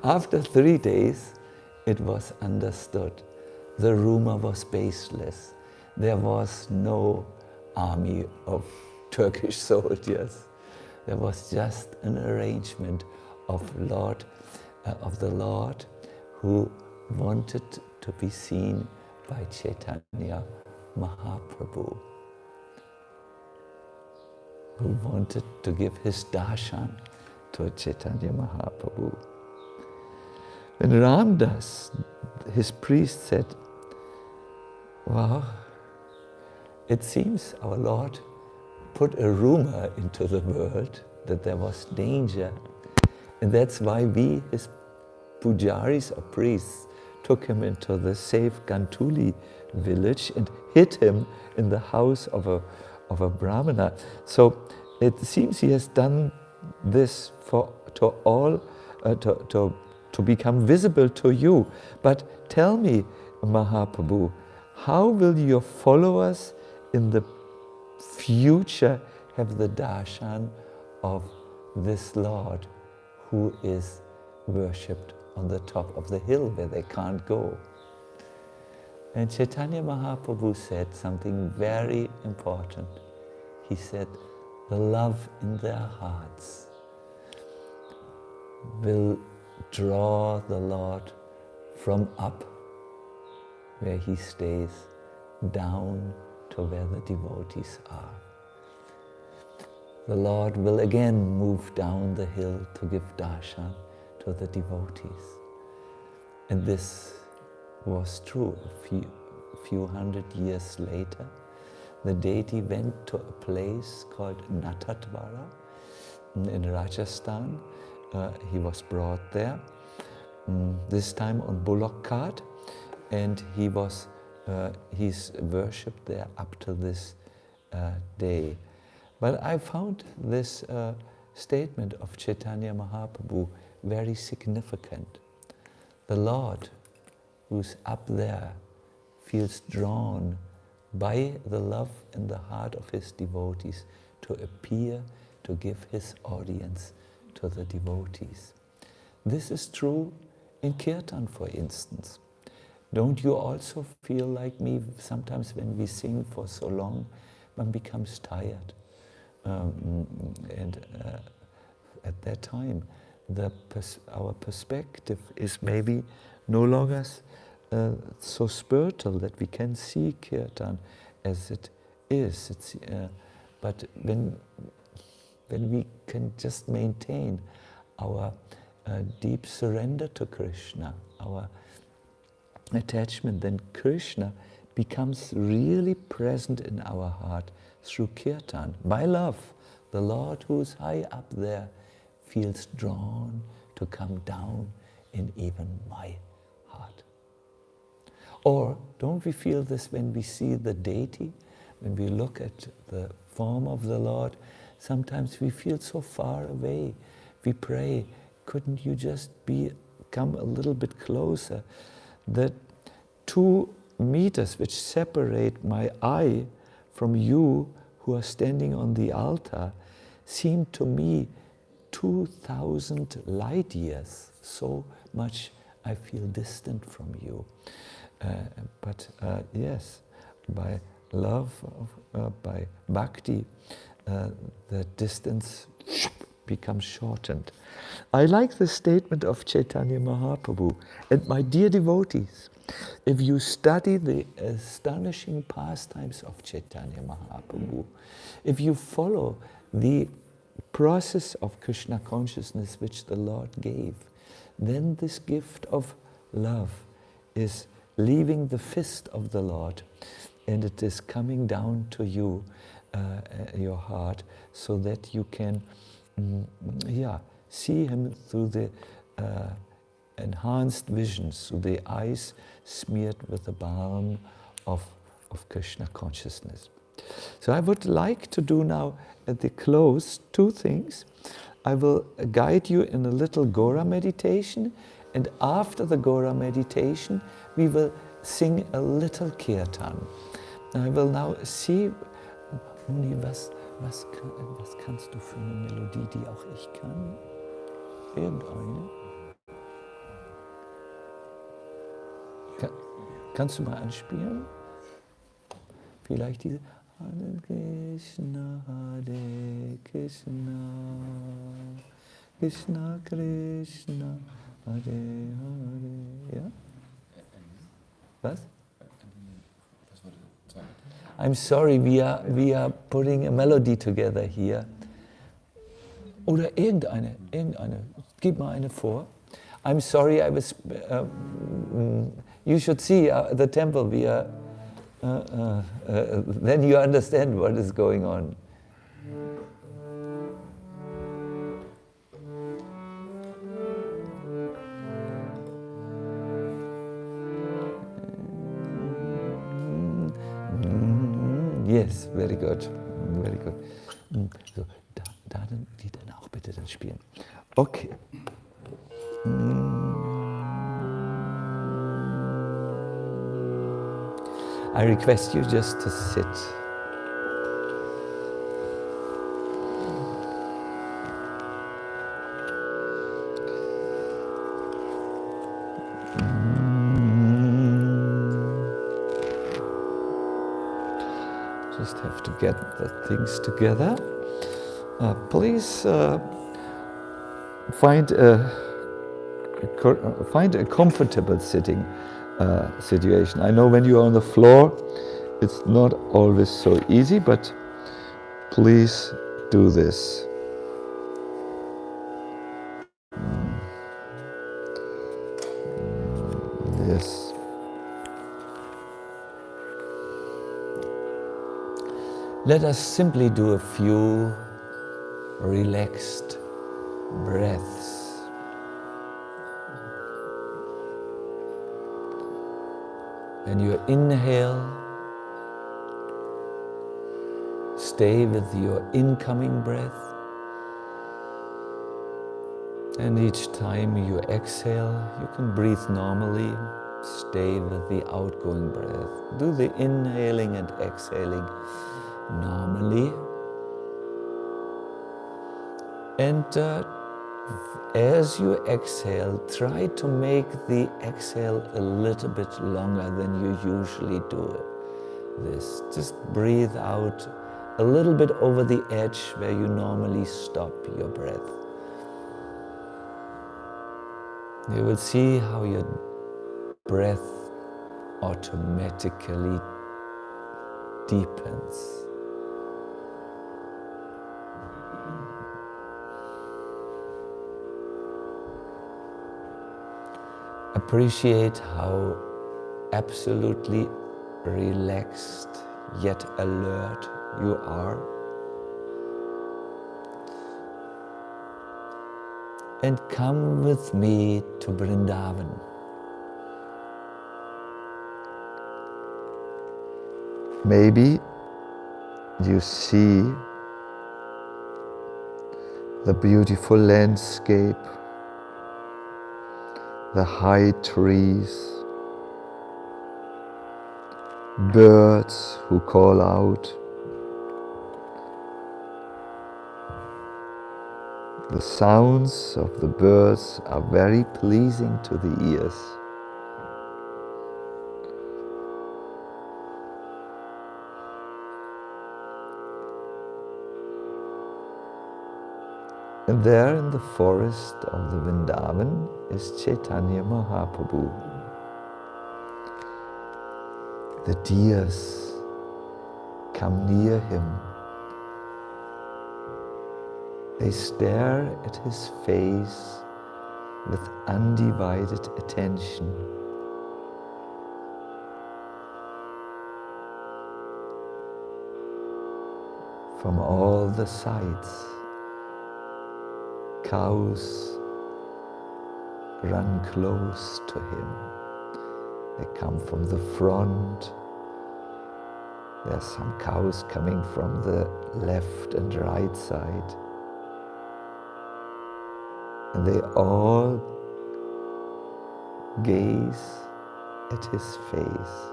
after 3 days, it was understood. The rumor was baseless. There was no army of Turkish soldiers. There was just an arrangement of the Lord who wanted to be seen by Caitanya Mahaprabhu, who wanted to give his darshan to Caitanya Mahaprabhu. When Ramdas, his priest, said, "Wow, it seems our Lord put a rumor into the world that there was danger, and that's why we, his pujaris or priests, took him into the safe Gantuli village and hid him in the house of a brahmana. So it seems he has done this to become visible to you. But tell me, Mahaprabhu, how will your followers in the future have the darshan of this Lord who is worshipped on the top of the hill where they can't go?" And Caitanya Mahaprabhu said something very important. He said, the love in their hearts will draw the Lord from up where he stays down to where the devotees are. The Lord will again move down the hill to give darshan to the devotees. And this was true. A few hundred years later, the deity went to a place called Nathatwara in Rajasthan. He was brought there, this time on bullock cart, and he's worshipped there up to this day. But I found this statement of Caitanya Mahaprabhu very significant. The Lord, who's up there, feels drawn by the love in the heart of his devotees to appear to give his audience to the devotees. This is true in Kirtan, for instance. Don't you also feel like me? Sometimes when we sing for so long, one becomes tired. At that time, our perspective is maybe no longer so spiritual that we can see Kirtan as it is. But when we can just maintain our deep surrender to Krishna, our attachment, then Krishna becomes really present in our heart through Kirtan. By love, the Lord who is high up there feels drawn to come down in even my heart. Or don't we feel this when we see the deity, when we look at the form of the Lord? Sometimes we feel so far away. We pray, couldn't you just come a little bit closer? The 2 meters which separate my eye from you who are standing on the altar seem to me 2,000 light years. So much I feel distant from you. But yes, by love, by bhakti, the distance becomes shortened. I like the statement of Caitanya Mahaprabhu. And my dear devotees, if you study the astonishing pastimes of Caitanya Mahaprabhu, if you follow the process of Krishna consciousness which the Lord gave, then this gift of love is leaving the fist of the Lord, and it is coming down to you, your heart, so that you can see him through the enhanced visions, through the eyes smeared with the balm of Krishna consciousness. So I would like to do now at the close 2 things. I will guide you in a little Gora meditation, and after the Gora meditation we will sing a little Kirtan. I will now see, Muni, was kannst du für eine Melodie, die auch ich kann? Irgendeine? Kannst du mal anspielen? Vielleicht diese Hare Krishna, Krishna Krishna, Hare Hare. Ja? Was? I'm sorry, we are putting a melody together here. Oder irgendeine. Gib mal eine vor. I'm sorry, I was. You should see the temple. We are. Then you understand what is going on. Yes, very good, very good. So, da die dann auch bitte dann spielen. Okay. I request you just to sit. Just have to get the things together. Please find a comfortable sitting situation. I know when you are on the floor, it's not always so easy, but please do this. Yes. Let us simply do a few relaxed breaths. And you inhale, stay with your incoming breath. And each time you exhale, you can breathe normally, stay with the outgoing breath. Do the inhaling and exhaling normally. And as you exhale, try to make the exhale a little bit longer than you usually do this. Just breathe out a little bit over the edge where you normally stop your breath. You will see how your breath automatically deepens. Appreciate how absolutely relaxed yet alert you are. And come with me to Vrndavan. Maybe you see the beautiful landscape, the high trees, birds who call out, the sounds of the birds are very pleasing to the ears. And there in the forest of the Vrndavan is Caitanya Mahaprabhu. The deers come near him. They stare at his face with undivided attention. From all the sides, cows run close to him. They come from the front. There's some cows coming from the left and right side. And they all gaze at his face.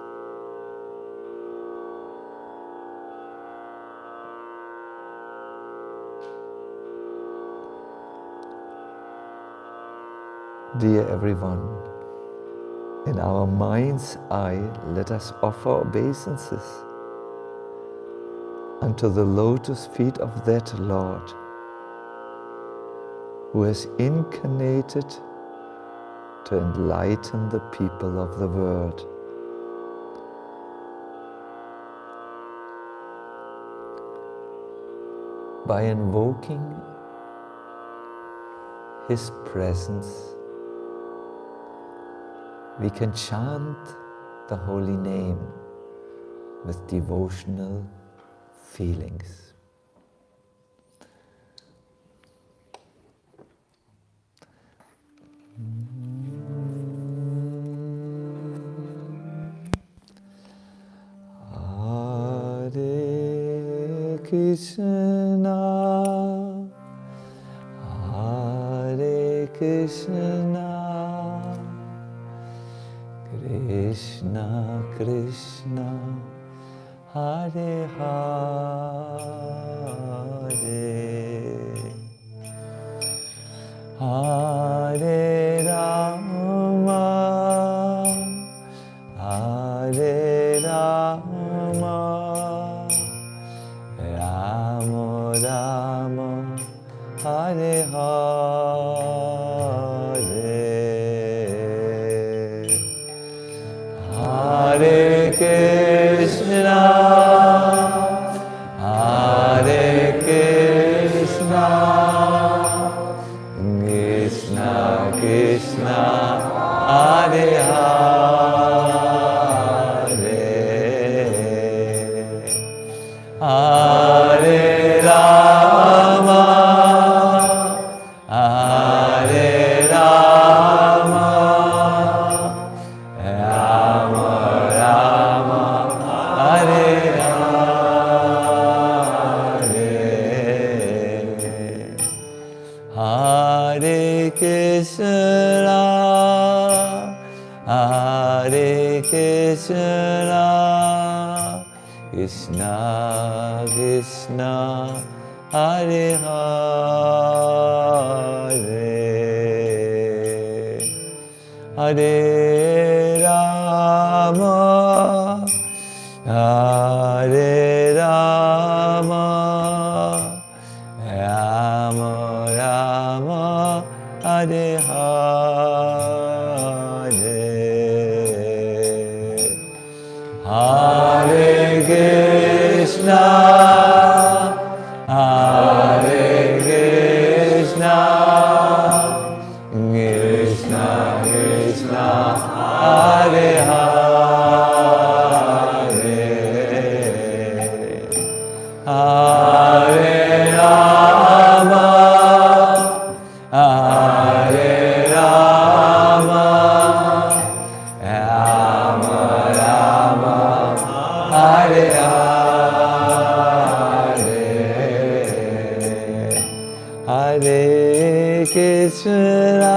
Dear everyone, in our mind's eye, let us offer obeisances unto the lotus feet of that Lord who has incarnated to enlighten the people of the world. by invoking His presence, we can chant the holy name with devotional feelings. Hare Krishna, Hare Krishna, Krishna Krishna, Hare Hare, Hare Rama, Hare Rama, Rama Rama, Hare Hare, Hare Krishna, Hare Krishna, Krishna Krishna, Hare Hare, Hare Rama, Hare Rama, Rama Rama, Hare Hare, Hare Krishna, Hare Krishna, Krishna Krishna, Hare Hare, Hare Rama, Hare Rama, Rama Rama, Hare Hare, Hare Krishna, Hare Krishna, Krishna Krishna, Hare Hare, Hare Rama, Hare Rama, Rama Rama, Hare Hare, Hare Krishna,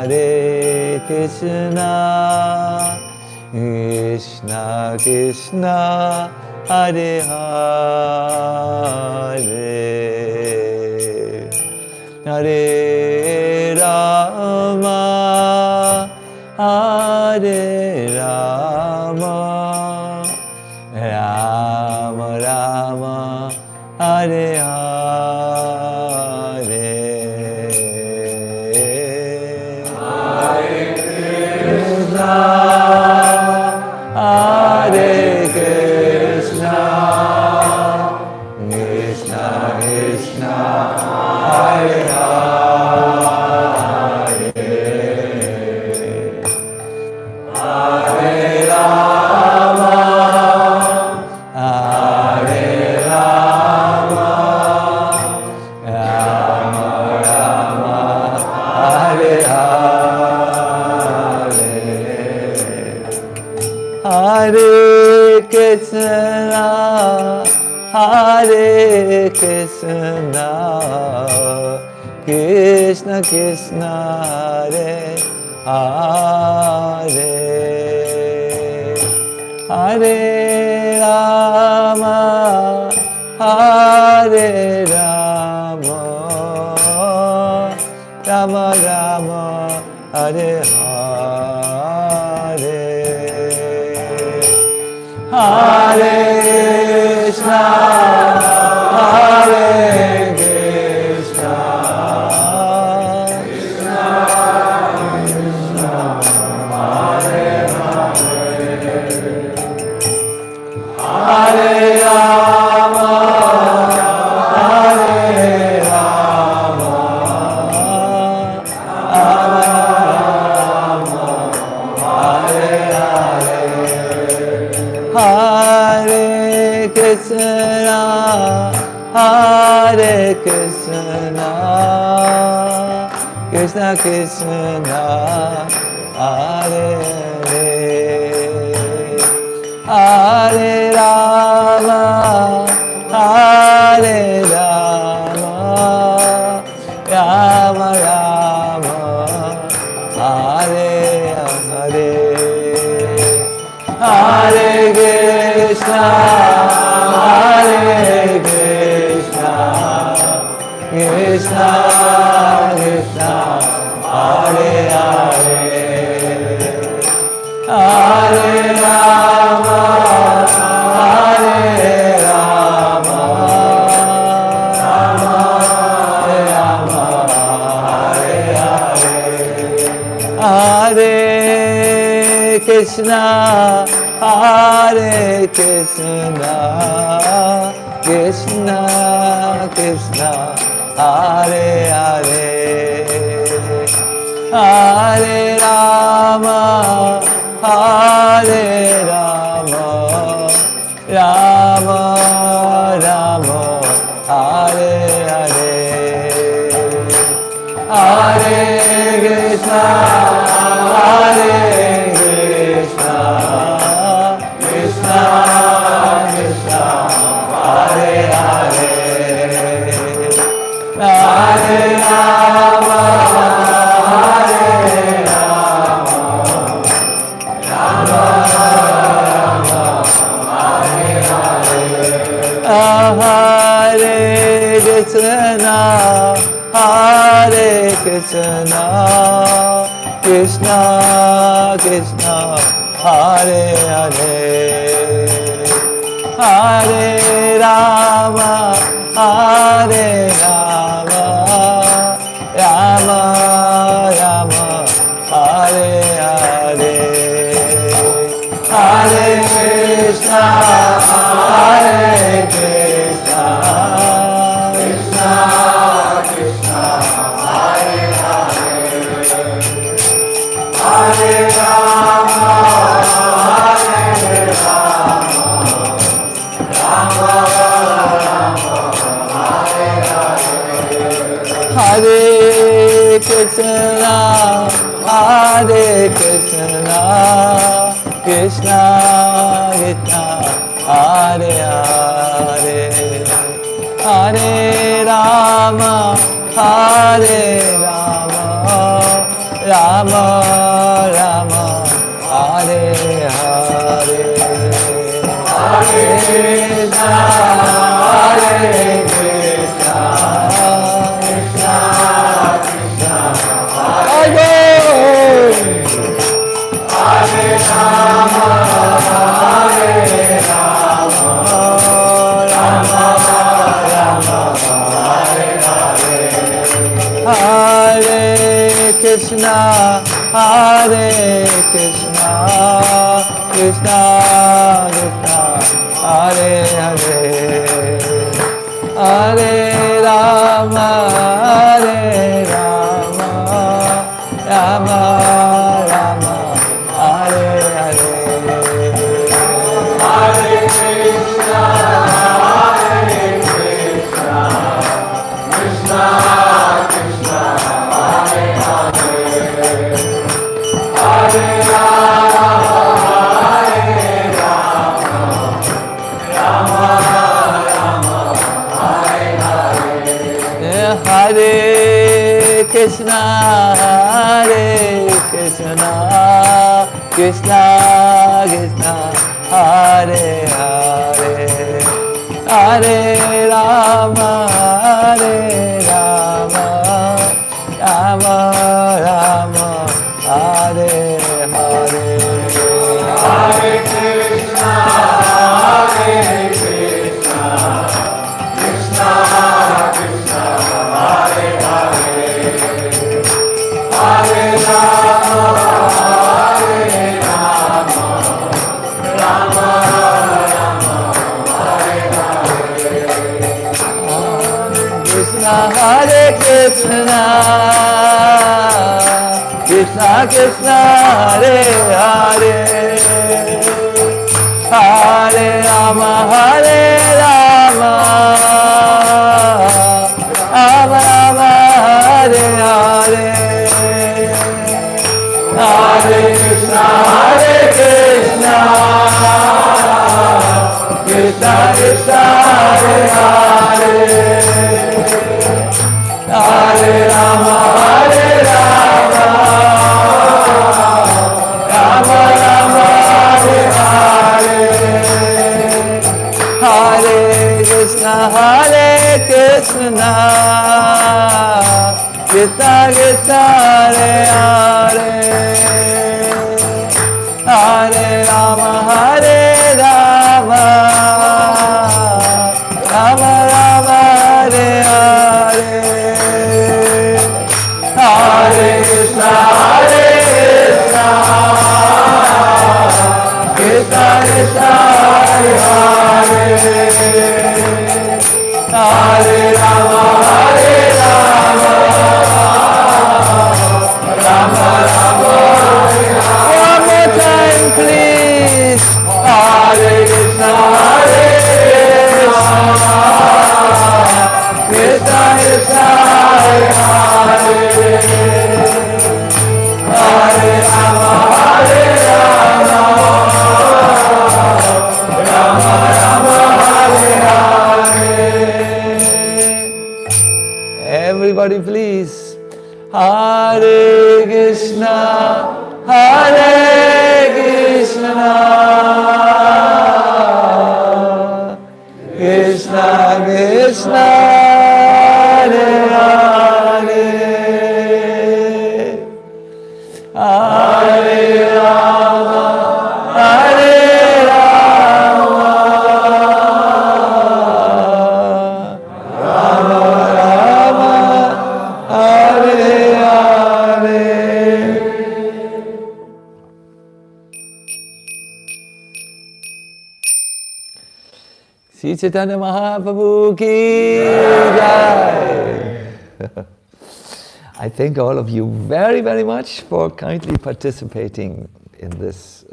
Hare Krishna, Krishna Krishna, Hare Hare, Hare Rama, Hare Rama, Rama Rama, Hare Hare, Hare Krishna, Hare Krishna, Krishna Krishna, Hare Hare, Hare Rama, Hare Rama, Rama Rama, Hare Hare, Hare Krishna, Hare Krishna, Krishna Krishna, Hare Hare, Hare Rama, Hare Rama, Rama Rama, Hare Hare, Hare Krishna, Hare Krishna, Krishna Krishna, Hare Hare, Hare Rama, Hare Krishna, Krishna Krishna, Hare Hare, Hare Rama, Hare Rama, Rama Rama, Hare Hare, Hare Krishna, Hare Krishna, Krishna Krishna, Hare Hare, Hare Rama, Hare Rama, Rama Rama, Hare Hare, Hare Krishna, Hare Krishna, Krishna Krishna, Hare Hare, Hare Rama, Hare Rama, Rama Rama, Hare Hare, Hare Krishna, Hare Krishna, Krishna Krishna, Hare Hare, Hare Rama, Hare Rama, Rama Rama, Hare Hare, Hare Krishna, Hare Krishna, Krishna Krishna, Hare Hare, Hare Rama, Hare Rama, Rama Rama, Hare Hare, Hare Krishna, Hare Krishna, Krishna Krishna, Hare Hare, Hare Rama, Hare Rama, Rama Rama, Hare Hare, Hare Krishna, Hare Krishna, Krishna Krishna, Hare Hare, Hare Rama, Hare Rama, Rama Rama, Hare Hare, Hare Krishna, Hare Krishna, Krishna Krishna, Hare Hare Rama, Hare Rama, Rama Rama, Hare Hare, Hare Krishna, Hare Krishna, Krishna Krishna, Hare Hare, Hare Rama, Hare Rama, Rama Rama, Hare Hare, Hare Krishna, Hare Krishna, Krishna Krishna, Hare Hare, Hare Rama, Hare Rama, Rama Rama, Hare Hare, Hare Krishna, Hare Krishna, Krishna Krishna, Hare Hare, Hare Rama, Hare Rama, Rama Rama, Hare Hare, Hare Krishna, Hare Krishna, Krishna Krishna, Hare Hare, Hare Rama, Hare Rama, Rama Rama, Hare Hare, Krishna Hare Krishna, Krishna Krishna, Hare Hare, Hare Rama, Hare Rama, Hare Krishna, Krishna Krishna Hare Hare, Hare Rama Hare Rama, Rama Rama Hare Hare, Hare Krishna Hare Krishna, Krishna Krishna Hare Hare, Hare Rama Hare Rama, Rama Rama Hare Hare. One more time please. Hare Krishna Hare Krishna, Krishna Krishna Hare Hare, Hare Rama Hare Rama, Rama Rama Hare Hare. Everybody please. Hare Krishna, Hare Krishna, Krishna Krishna Hare Hare, Hare Rama Hare Rama, Rama Rama Hare Hare. Sri Chaitanya Mahaprabhu ki jai. I thank all of you very, very much for kindly participating in this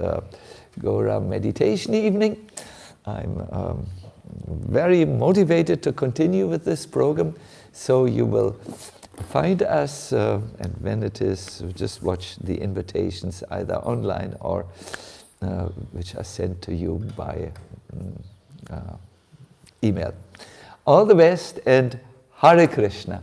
GAURA meditation evening. I'm very motivated to continue with this program, so you will find us, and when it is, just watch the invitations either online or which are sent to you by email. All the best and Hare Krishna.